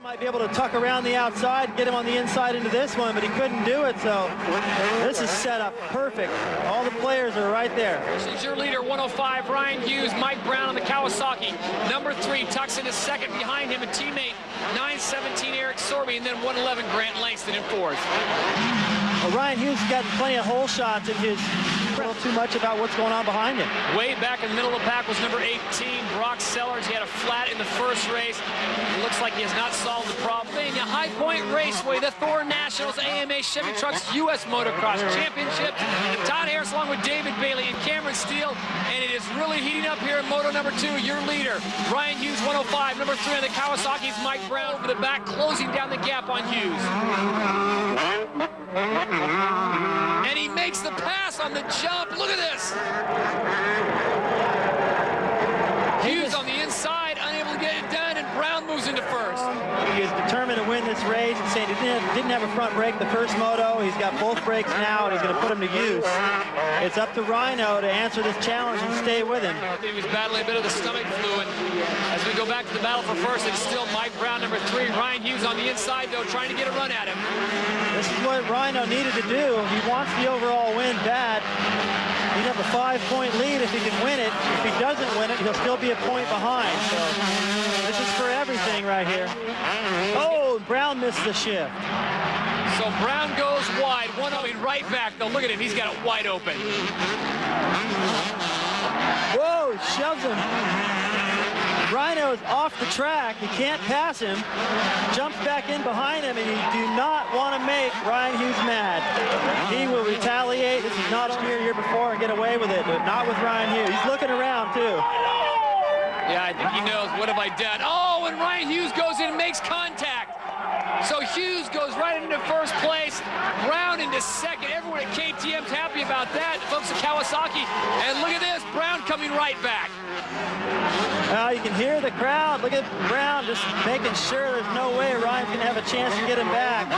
Might be able to tuck around the outside, get him on the inside into this one, but he couldn't do it, so this is set up perfect. All the players are right there. This is your leader, 105, Ryan Hughes. Mike Brown on the Kawasaki. Number 3 tucks into second behind him, a teammate, 917 Eric Sorby, and then 111 Grant Langston in fourth. Well, Ryan Hughes has gotten plenty of hole shots in his. A little too much about what's going on behind him. Way back in the middle of the pack was number 18, Brock Sellers. He had a flat in the first race. It looks like he has not solved the problem. In the High Point Raceway, the Thor Nationals AMA Chevy Trucks U.S. Motocross Championship. Todd Harris along with David Bailey and Cameron Steele. And it is really heating up here in Moto number 2. Your leader, Ryan Hughes, 105. Number 3 on the Kawasaki's Mike Brown over the back, closing down the gap on Hughes. And he makes the pass on the jump. Look at this. Hughes on the inside, unable to get it done, and Brown moves into first. He is determined to win this race. He's saying he didn't have a front brake the first moto. He's got both brakes now, and he's going to put them to use. It's up to Ryno to answer this challenge and stay with him. He was battling a bit of the stomach flu, and as we go back to the battle for first, it's still Mike Brown, number 3. Ryan Hughes on the inside, though, trying to get a run at him. This is what Ryno needed to do. He wants the overall win bad. He'd have a 5-point lead if he can win it. If he doesn't win it, he'll still be a point behind. So this is for everything right here. Oh, Brown missed the shift. So Brown goes wide, 1-0 right back, though. Look at him, he's got it wide open. Whoa, shoves him. Ryno is off the track. You can't pass him. Jumps back in behind him, and you do not want to make Ryan Hughes mad. He will retaliate. This is not on here before and get away with it, but not with Ryan Hughes. He's looking around, too. Yeah, I think he knows. What have I done? Oh, and Ryan Hughes goes in and makes contact. So Hughes goes right into first place, Brown into second. Everyone at KTM's happy about that. The folks at Kawasaki. And look at this, Brown coming right back. You can hear the crowd. Look at Brown just making sure there's no way Ryan's going to have a chance to get him back.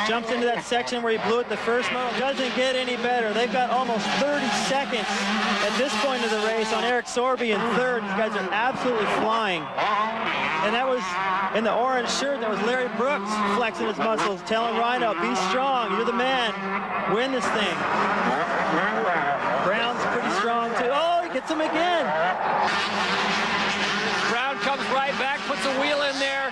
Jumps into that section where he blew it the first moto. Doesn't get any better. They've got almost 30 seconds at this point of the race on Eric Sorby in third. These guys are absolutely flying. And that was in the orange shirt. That was Larry Brooks flexing his muscles, telling Ryno, be strong. You're the man. Win this thing. Brown's pretty strong, too. Oh, he gets him again. Brown comes right back, puts a wheel in there,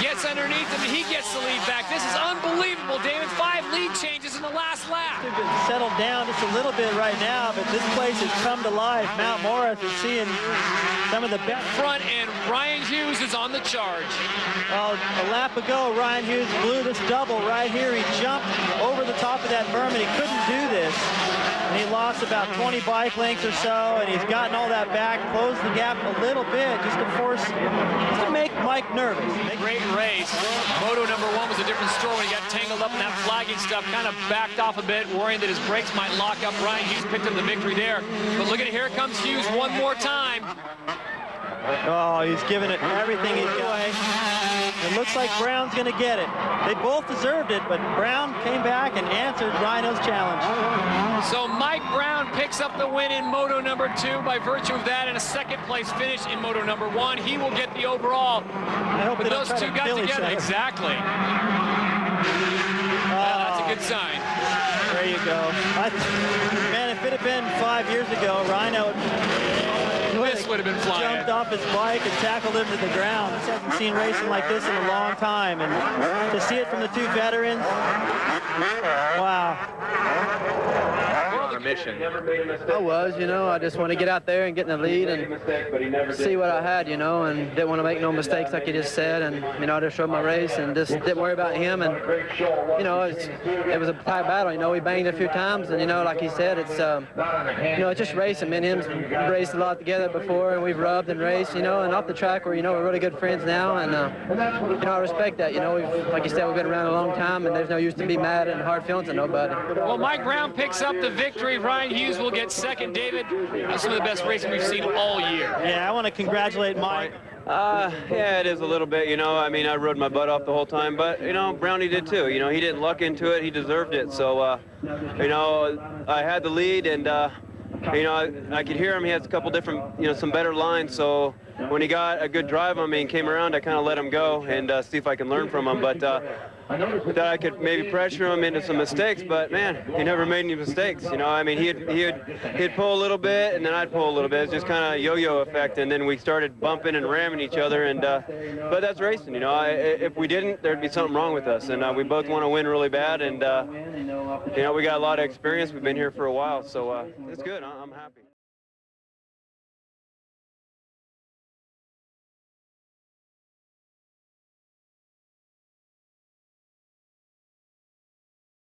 gets underneath him, and he gets the lead back. This is unbelievable, David. 5 lead changes in the last lap. They've been settled down just a little bit right now, but this place has come to life. Mount Morris is seeing some of the best. Front, and Ryan Hughes is on the charge. Well, a lap ago, Ryan Hughes blew this double right here. He jumped over the top of that berm, and he couldn't do this. And he lost about 20 bike lengths or so, and he's gotten all that back, closed the gap a little bit just to make Mike nervous. Great race. Moto number 1 was a different story when he got tangled up in that flagging stuff, kind of backed off a bit, worrying that his brakes might lock up. Ryan Hughes picked up the victory there. But look at it, here comes Hughes one more time. Oh, he's giving it everything he's got. It looks like Brown's going to get it. They both deserved it, but Brown came back and answered Ryno's challenge. So Mike Brown picks up the win in Moto number 2 by virtue of that, and a second-place finish in Moto number 1. He will get the overall. I hope but those two got together. Exactly. Well, that's a good sign. There you go. Man, if it had been 5 years ago, Ryno would have been flying. Jumped off his bike and tackled him to the ground. He hasn't seen racing like this in a long time, and to see it from the 2 veterans, wow. Mission. I was, I just want to get out there and get in the lead and see what I had, and didn't want to make no mistakes like you just said, and, I just rode my race and just didn't worry about him, and, it was a tight battle, we banged a few times, and, like he said, it's, it's just racing. Me and him raced a lot together before, and we've rubbed and raced, and off the track we're really good friends now, and, I respect that, like you said, we've been around a long time, and there's no use to be mad and hard feelings at nobody. Well, Mike Brown picks up the victory. Ryan Hughes will get second. David, that's some of the best racing we've seen all year. Yeah, I want to congratulate Mike. Yeah, it is a little bit, I rode my butt off the whole time, but, Brownie did too. He didn't luck into it. He deserved it. So, I had the lead, and, I could hear him. He has a couple different, some better lines. So when he got a good drive on me and came around, I kind of let him go and see if I can learn from him. But that I could maybe pressure him into some mistakes. But man, he never made any mistakes. You know, I mean, he'd pull a little bit and then I'd pull a little bit. It's just kind of yo-yo effect, and then we started bumping and ramming each other. And but that's racing. You know, if we didn't, there'd be something wrong with us. And we both want to win really bad. And you know, we got a lot of experience. We've been here for a while, so it's good. I'm happy.